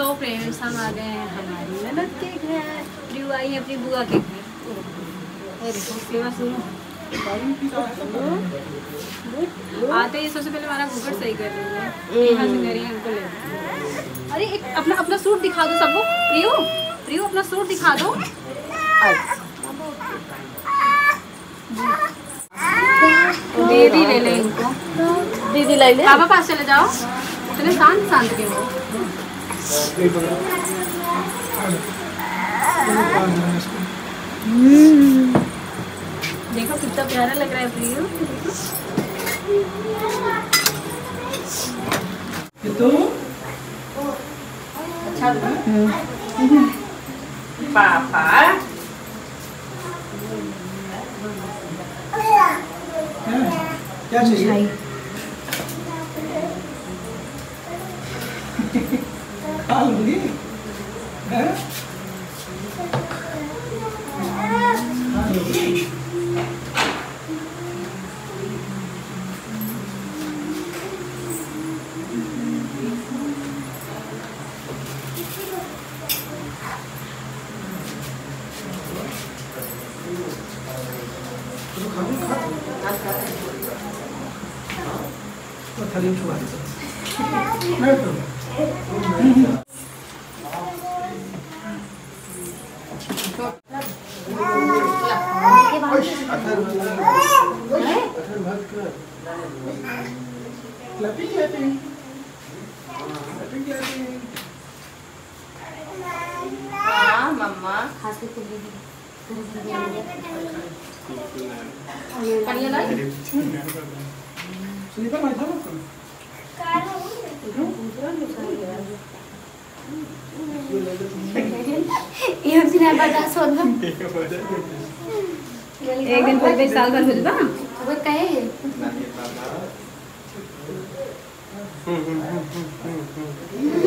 So friends, हम आ गए हैं हमारी ननद के घर। प्रियू आई है अपनी बुआ के घर। आते ही सबसे पहले हमारा घूंघट सही कर रही है। यहाँ से कह रही है हमको ले। अरे एक अपना सूट दिखा दो सबको। प्रियू प्रियू अपना सूट दिखा दो। दीदी ले ले इनको। दीदी ले ले। पापा पास चले जाओ। चले शांत शांत के वो। देखो कितना प्यारा लग रहा है प्रियू। अच्छा पापा क्या चाहिए? खा लूंगी। थाली में छुआ मम्मा स्लीपर में था एक दिन पहले साल भर हो जाता वो कहे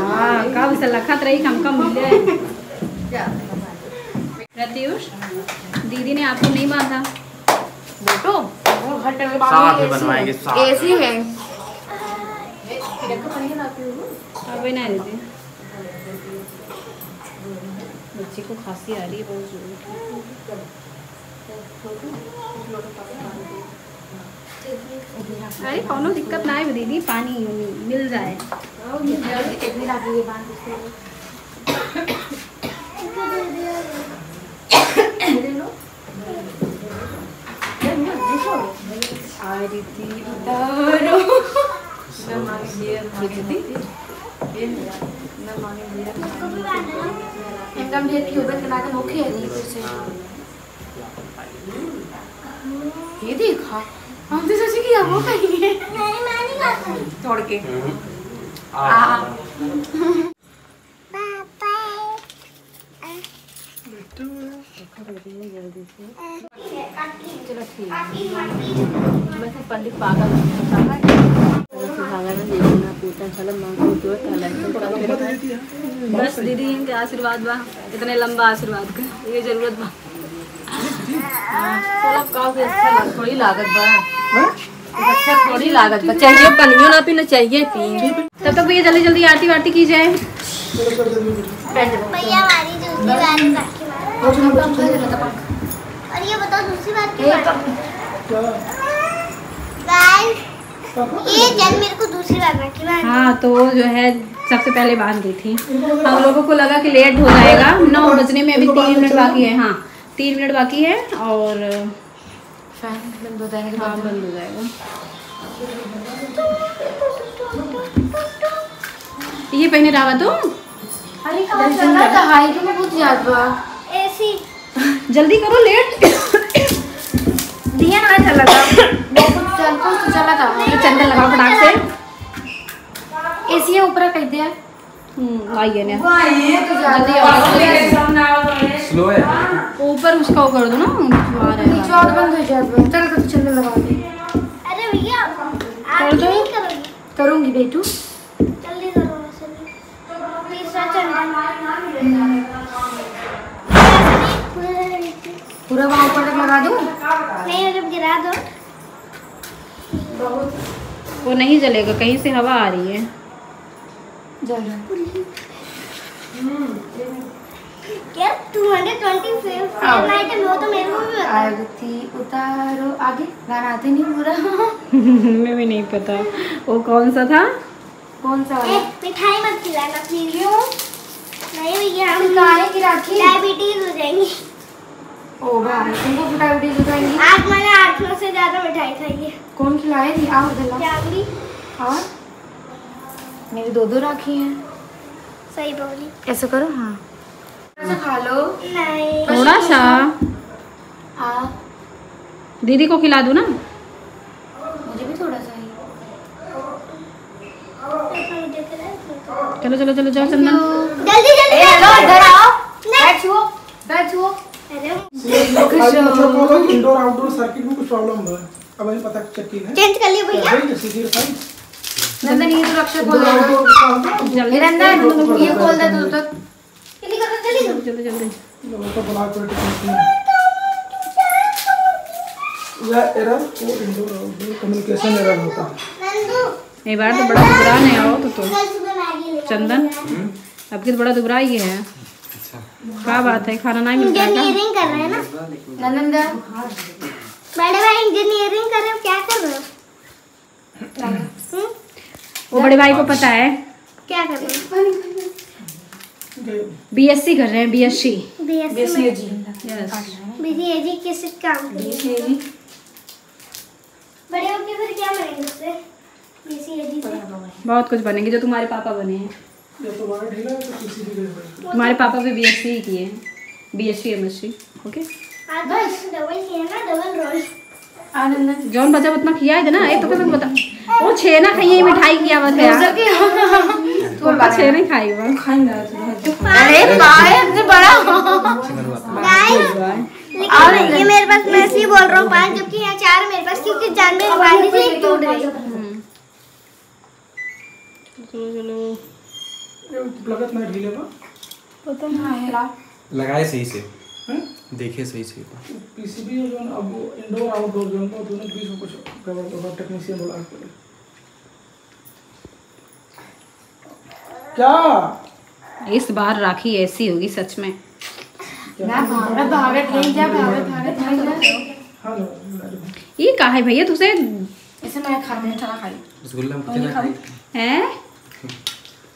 हाँ कब से लखत रही कम मिले। प्रत्युष दीदी ने आपको नहीं बांधा बेटो साथ में बनवाएंगे साथ। ऐसी है अब ना दीदी बच्ची को खांसी आ रही है बहुत जोर। अरे कोनो दिक्कत ना है दीदी, पानी मिल जाए। एकदम ढेर की उबत के नाते मुखी है नीचे से ये देखा हम तो सोचे कि अब वो खाएंगे। नहीं मैं नहीं खाता तोड़ के चलो ठीक है। वैसे पंडित पागल बस दीदी इनके आशीर्वाद बा, इतने लंबा आशीर्वाद का ये जरूरत बा। थोड़ी लागत बा, अच्छा थोड़ी लागत बा, चाहिए पनियो ना पीना चाहिए पी। तब तक भैया जल्दी जल्दी आरती वारती की जाए। भैया हमारी दूसरी बार और ये बताओ दूसरी बार क्यों गाइस ये जब मेरे को दूसरी बार बाकी बार हाँ तो जो है सबसे पहले बांध दी थी। हम लोगों को लगा कि लेट हो जाएगा, 9 बजने में अभी 3 मिनट बाकी है। हाँ 3 मिनट बाकी है और फैन बंद हो जाएगा। हाँ बंद हो जाएगा। ये पहने रावा तो अरे चलना था हाई तो मैं बहुत याद बा ऐसी जल्दी करो लेट दिया ना चला था चल को तो चला था चंदन लगाओ फटाक से। एसी है ऊपर कह दिया आइए ना जल्दी स्लो है ऊपर उसका वो कर दो ना नीचे और बंद हो जाएगा। चल कर चलने लगा दे। अरे भैया आप दो। नहीं करोगे करूंगी बेटू जल्दी करो वैसे भी तीसरा चंदन पूरा वहाँ ऊपर तक लगा दूँ नहीं जब गिरा दो वो नहीं जलेगा, कहीं से हवा आ रही है। जल क्या 225 नाइट है, वो तो मेरे को भी बता। आरती उतारो, आगे गाना आते नहीं पूरा। हमें भी नहीं पता वो कौन सा था। कौन सा वाला? मिठाई मत खिलाना प्लीज। नहीं भैया, हम काहे की राखी? डायबिटीज हो जाएंगी। ओ भाई तुमको डायबिटीज हो जाएंगी। आज मैंने 8 से ज्यादा मिठाई खाई है। कौन खिलाए थी? आओ दिला। जागरी। और मेरी 2 राखी हैं। सही बोली। ऐसा करो, हाँ थोड़ा सा खा लो। नहीं थोड़ा सा हाँ दीदी को खिला दूँ ना। मुझे भी थोड़ा सा ही। चलो चलो चलो जाओ चंदन। जल्दी जल्दी हेलो इधर आओ। बैठो बैठो। अरे बच्चों को इंडोर आउटडोर सर्किट में कुछ प्रॉब्लम हुआ है। अब हमें पता चेक है। चेंज कर लिया भैया। नंदन ये तो रक्षा खोल देना। नंदन ये खोल दे तू तक। जल्दी करो जल्दी करो। जल्दी जल्दी तो ब्लॉक कर या एरर को इंडोर आउटडोर कम्युनिकेशन एरर होता है। नंदू एक बार तो बड़ा दुबरा नहीं आओ तो कल सुबह मैगी ले चंदन अब की तो बड़ा दुबरा ही है। क्या बात है, खाना नहीं मिलता है क्या? इंजीनियरिंग कर रहे हैं ना नंदन दा बड़े भाई, इंजीनियरिंग कर रहे हो, क्या कर रहे हो? वो बड़े भाई को पता है क्या कर रहे हो? बीएससी कर रहे हैं, बीएससी। बीएससी यस बीसीएजी किस काम के लिए? बड़े होके फिर क्या बनेंगे उससे? बीसीएजी से बहुत कुछ बनेंगे जो तुम्हारे पापा बने हैं। ये तो वाइट ढीला है तो किसी भी जगह तुम्हारे पापा भी बीएससी ही किए हैं, बीएससी एमएससी। ओके आज बस डबल किया ना, डबल रोल। आनंद जौन बचा उतना खिया है ना। एक तो क्या बता वो छेना खाइए मिठाई की आवत है यार। तो छे नहीं खाई वो। अरे पाए हमसे बड़ा गाइस और ये मेरे पास, मैं ऐसे ही बोल रहा हूँ 5, जबकि यहाँ 4 मेरे पास, क्योंकि जानवर वाली से एक टूट गई। चलो चलो ये लगत ना ढीले बा। लगाए सही से, हैं? देखे सही से। पीसीबी जो है अब इंडोर आउटडोर जो है दोनों के बीच में कुछ गड़बड़ होगा, टेक्नीशियन बोला है। क्या इस बार राखी ऐसी होगी सच में। ना भागत भागत नहीं जा, भागत भागत नहीं जा। हाँ लो ये कहा है भैया तुझसे ऐसे मैं खाने में चला खाई। रसगुल्ला में कितना खाई? हैं?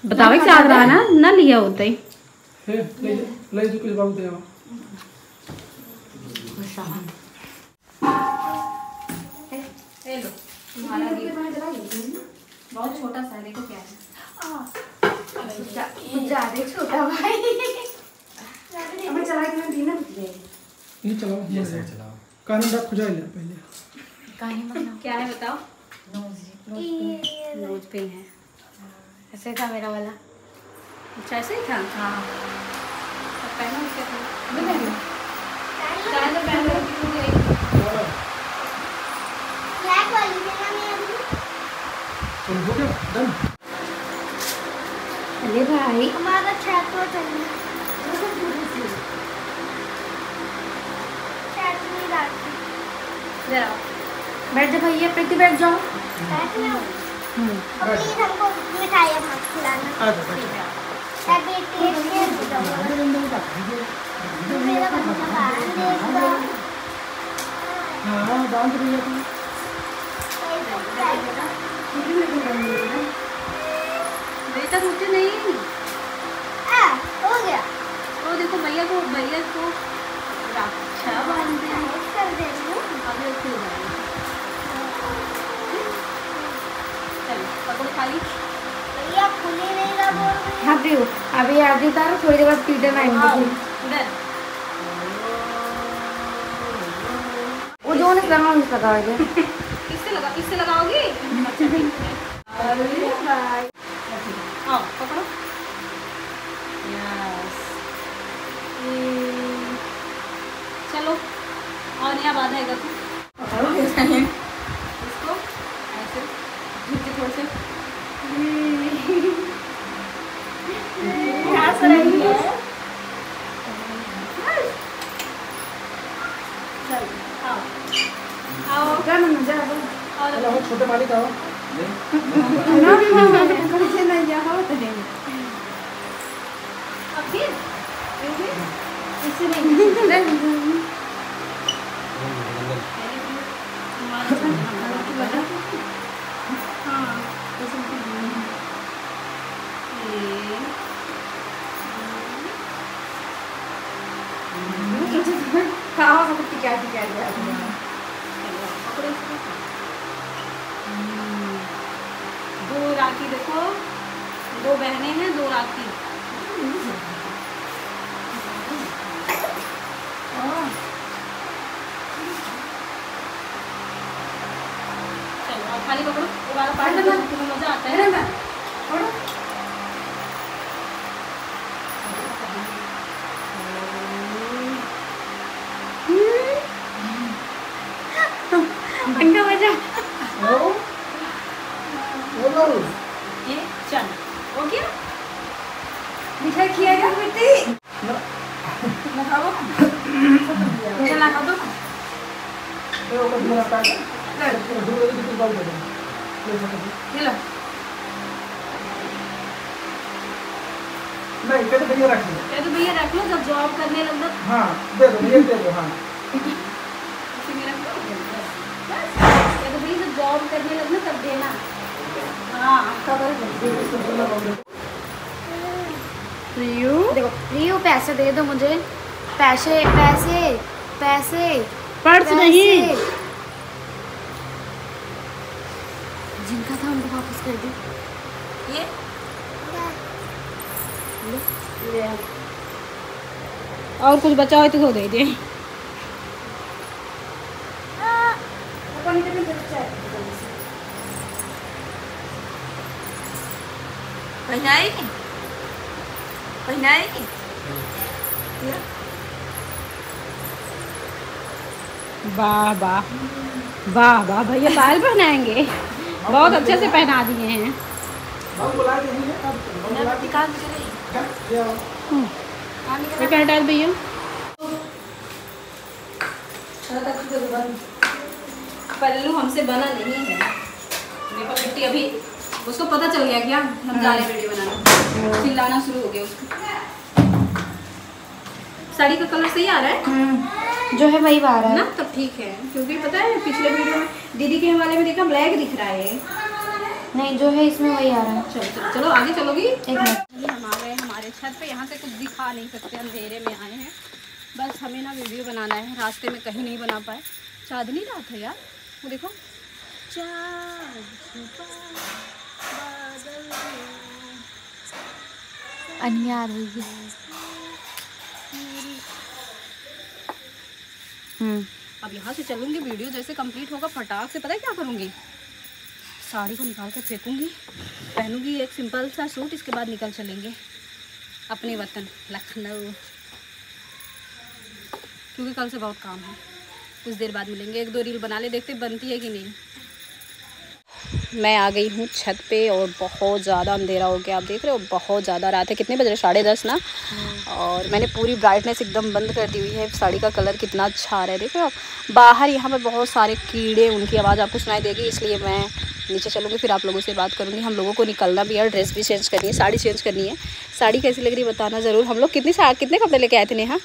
बतावे क्या याद रहा ना लिया होता ही। है ले जो कुछ बाबू देवा। तुम्हारा बहुत छोटा सा, देखो क्या है। ज्यादा छोटा भाई हमें चला के मैं दीना ये चलाओ ये सही चलाओ। कानून रख खुजा ले पहले। कहानी मतलब क्या है बताओ। ये नोज पिन है। ऐसे था मेरा वाला। अच्छा ऐसे ही था। हाँ अब पहनो उसके बाद। नहीं नहीं चाहे तो पहनो। ब्लैक वाली है ना मेरी। चल हो गया डन। अरे भाई हमारा छत तो चलना। छत नहीं डालती। जरा बैठ जा भैया, प्रीति बैठ जाओ। बैठना हो। प्लीज हमको मिठाई मत खिलाना। ताकि टेस्ट नहीं होगा। मेरा बच्चा बाहर देखो। हाँ डांस रही है। बेटा सोचे नहीं। हो गया। वो देखो भैया को रक्षा बांधते हैं। कर दे रही हूँ। अभी उसकी हो जाएगी। चलो पकड़ो खाली। भैया खुली नहीं रहा बोल रही है। हाँ प्रियो अभी आधी तारो थोड़ी देर बाद पीटर ना आएंगे। इधर वो जो ने करना उसका था आगे। इससे लगाओगी। अरे भाई आओ पकड़ो। यस चलो और यहाँ बांधा है तो इसको ऐसे नीचे थोड़े से हंस रही है। चलो आओ आओ क्या मन मजा आ और चलो छोटे मालिक आओ। दो राखी देखो, दो बहनें हैं, दो राखी। चलो अब खाली पकड़ो, दोबारा पार्ट में मजा आता है ना। ये चल हो गया, मिठाई खिलाएगा बेटी? ना खाओ, मुझे ना खा दो। नहीं कहते भैया रख लो। तो भैया रख लो, जब जॉब करने लग दो। हाँ दे दो भैया, दे दो। हाँ इसी में रख दो बस। तो भैया जब जॉब करने लगना तब देना। हाँ रियू देखो, रियू पैसे दे दो मुझे, पैसे पैसे पैसे, पर्स नहीं, जिनका था उनको वापस कर दो। ये और कुछ बचा हो तो वो दे दे। वाह वाह वाह वाह भैया पायल पहनाएंगे, बहुत अच्छे से पहना दिए हैं। ये क्या डाल भैया? पल्लू हमसे बना नहीं है। मेरे पास मिट्टी अभी उसको पता चल गया क्या हम जा रहे हैं वीडियो बनाना, चिल्लाना शुरू हो गया उसको। साड़ी का कलर सही आ रहा है? जो है वही आ रहा है ना, तब ठीक है, क्योंकि पता है पिछले वीडियो में दीदी के हवाले में देखा ब्लैक दिख रहा है। नहीं, जो है इसमें वही आ रहा है। चलो चलो चलो आगे चलोगी। एक मिनट, हम आ गए हमारे छत पे, यहाँ से कुछ दिखा नहीं सकते, अंधेरे में आए हैं। बस हमें ना वीडियो बनाना है, रास्ते में कहीं नहीं बना पाए। चांदनी रात है यार, वो देखो अनियार हुई है। अब यहाँ से चलूँगी, वीडियो जैसे कंप्लीट होगा फटाक से पता है क्या करूँगी, साड़ी को निकाल कर फेंकूँगी, पहनूँगी एक सिंपल सा सूट, इसके बाद निकल चलेंगे अपने वतन लखनऊ, क्योंकि कल से बहुत काम है। कुछ देर बाद मिलेंगे, एक दो रील बना ले, देखते बनती है कि नहीं। मैं आ गई हूँ छत पे और बहुत ज़्यादा अंधेरा हो गया, आप देख रहे हो बहुत ज़्यादा रात है। कितने बज रहे? 10:30 ना। और मैंने पूरी ब्राइटनेस एकदम बंद कर दी हुई है। साड़ी का कलर कितना अच्छा आ रहा है, देख रहे हो। बाहर यहाँ पर बहुत सारे कीड़े, उनकी आवाज़ आपको सुनाई देगी, इसलिए मैं नीचे चलूँगी, फिर आप लोगों से बात करूँगी। हम लोगों को निकलना भी है, ड्रेस भी चेंज करनी है, साड़ी चेंज करनी है। साड़ी कैसी लग रही है बताना ज़रूर। हम लोग कितने कपड़े लेके आए थे नेहा?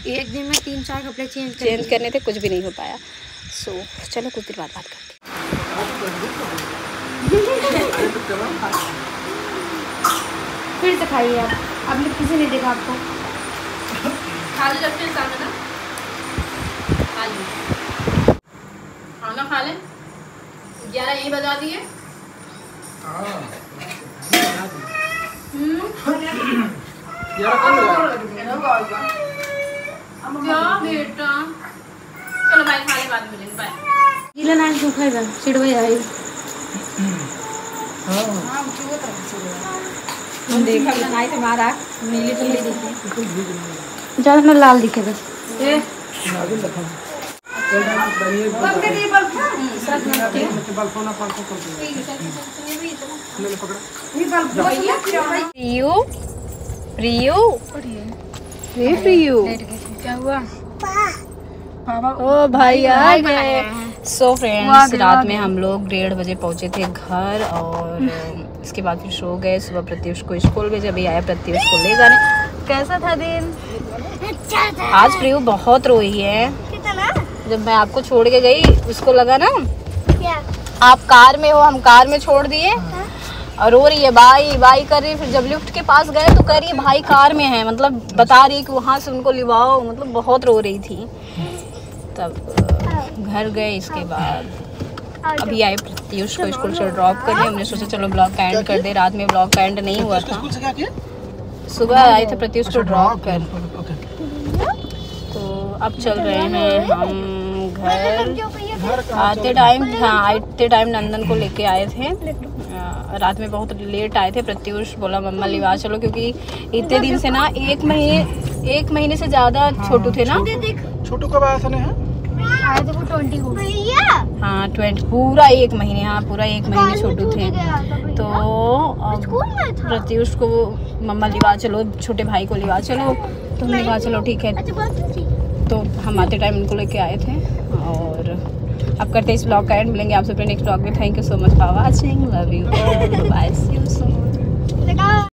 एक दिन में 3-4 कपड़े चेंज करने थे, कुछ भी नहीं हो पाया। सो चलो कुछ देर बाद बात करते हैं। फिर से खाइए आप, आपने किसी ने देखा आपको? खा लो जब सामने ना, खा लो खाना खा लें। 11 यही बजा दिए। क्या बेटा, चलो बाय, खा ले, बाद में मिलेंगे, बाय। गीला ना सूखा है, चिड़वे आई। देखा बनाई थे मारा, नीली पीली दिखी, ज़्यादा ना लाल दिखे बस। प्रियू क्या हुआ? ओ भाई आ गए। सो फ्रेंड्स, रात में हम लोग 1:30 बजे पहुंचे थे घर, और इसके बाद फिर सो गए। सुबह प्रत्युष को स्कूल भेजे, अभी आया प्रत्युष को ले जाने। कैसा था दिन? आज प्रियू बहुत रोई है। कितना? जब मैं आपको छोड़ के गई, उसको लगा ना क्या? आप कार में हो, हम कार में छोड़ दिए, और रो रही है, बाई बाई कर रही है। फिर जब लिफ्ट के पास गए तो कह रही है भाई कार में है, मतलब बता रही है कि वहाँ से उनको लिवाओ, मतलब बहुत रो रही थी। तब घर गए, इसके बाद अभी आए प्रत्युष को स्कूल से ड्रॉप करने। हमने सोचा चलो ब्लॉग का एंड कर दे, रात में ब्लॉग का एंड नहीं हुआ था। सुबह आए थे प्रत्युष को ड्रॉप कर, तो अब चल रहे हैं हम घर। आते टाइम नंदन को लेके आए थे। रात में बहुत लेट आए थे। प्रत्युष बोला मम्मा लिवा चलो, क्योंकि इतने दिन से ना एक महीने से ज्यादा छोटू थे ना। छोटू कब आया था? आए थे वो 20 को। हाँ 20 पूरा एक महीने, हाँ पूरा एक महीने छोटू थे। तो प्रत्युष को मम्मा लिवा चलो, छोटे भाई को लिवा चलो, तो हमने कहा चलो ठीक है। तो हम आते टाइम उनको लेके आए थे। और अब करते इस ब्लॉग का एंड, मिलेंगे आपसे अपने नेक्स्ट ब्लॉग में। Thank you so much for watching, love you, bye, see you soon.